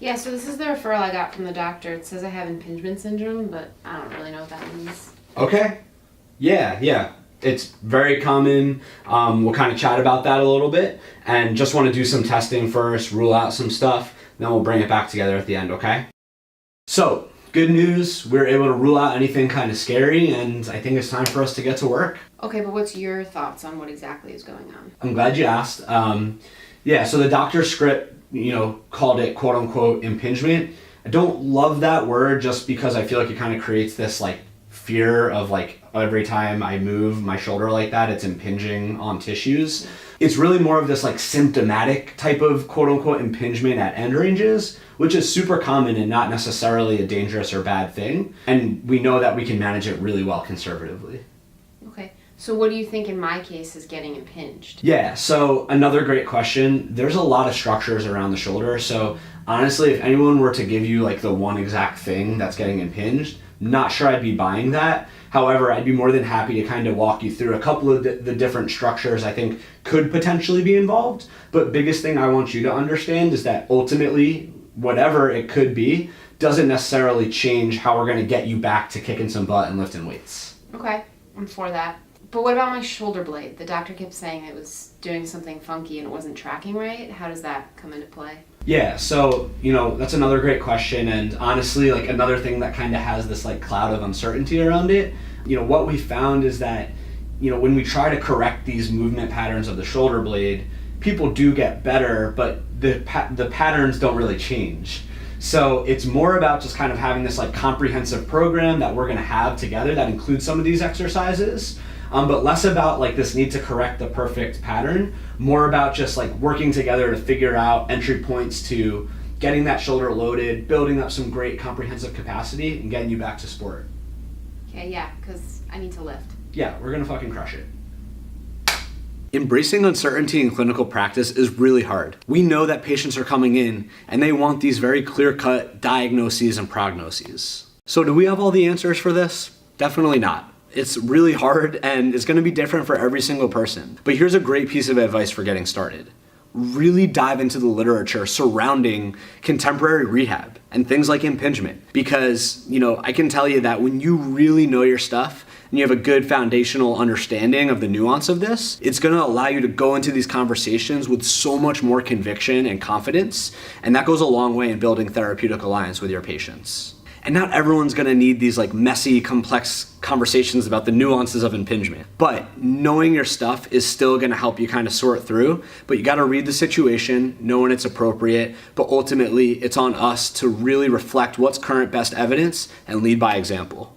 Yeah, so this is the referral I got from the doctor. It says I have impingement syndrome, but I don't really know what that means. Okay. Yeah. It's very common. We'll kind of chat about that a little bit and just want to do some testing first, rule out some stuff, then we'll bring it back together at the end, okay? So, good news, we were able to rule out anything kind of scary, and I think it's time for us to get to work. Okay, but what's your thoughts on what exactly is going on? I'm glad you asked. So the doctor's script, called it quote unquote impingement. I don't love that word just because I feel like it kind of creates this like fear of like every time I move my shoulder like that, it's impinging on tissues. It's really more of this like symptomatic type of quote unquote impingement at end ranges, which is super common and not necessarily a dangerous or bad thing. And we know that we can manage it really well conservatively. Okay, so what do you think in my case is getting impinged? Yeah, so another great question. There's a lot of structures around the shoulder. So honestly, if anyone were to give you like the one exact thing that's getting impinged, not sure I'd be buying that. However, I'd be more than happy to kind of walk you through a couple of the different structures I think could potentially be involved. But biggest thing I want you to understand is that ultimately, whatever it could be, doesn't necessarily change how we're going to get you back to kicking some butt and lifting weights. Okay, I'm for that. But what about my shoulder blade? The doctor kept saying it was doing something funky and it wasn't tracking right. How does that come into play? Yeah, so, that's another great question, and honestly, like another thing that kind of has this like cloud of uncertainty around it, what we found is that, when we try to correct these movement patterns of the shoulder blade, people do get better, but the patterns don't really change. So it's more about just kind of having this like comprehensive program that we're gonna have together that includes some of these exercises. But less about like this need to correct the perfect pattern, more about just like working together to figure out entry points to getting that shoulder loaded, building up some great comprehensive capacity, and getting you back to sport. Okay, yeah, because I need to lift. Yeah, we're gonna fucking crush it. Embracing uncertainty in clinical practice is really hard. We know that patients are coming in and they want these very clear-cut diagnoses and prognoses. So do we have all the answers for this? Definitely not. It's really hard and it's gonna be different for every single person. But here's a great piece of advice for getting started. Really dive into the literature surrounding contemporary rehab and things like impingement. Because, I can tell you that when you really know your stuff and you have a good foundational understanding of the nuance of this, it's gonna allow you to go into these conversations with so much more conviction and confidence. And that goes a long way in building therapeutic alliance with your patients. And not everyone's gonna need these like messy, complex conversations about the nuances of impingement. But knowing your stuff is still gonna help you kind of sort through, but you gotta read the situation, know when it's appropriate, but ultimately it's on us to really reflect what's current best evidence and lead by example.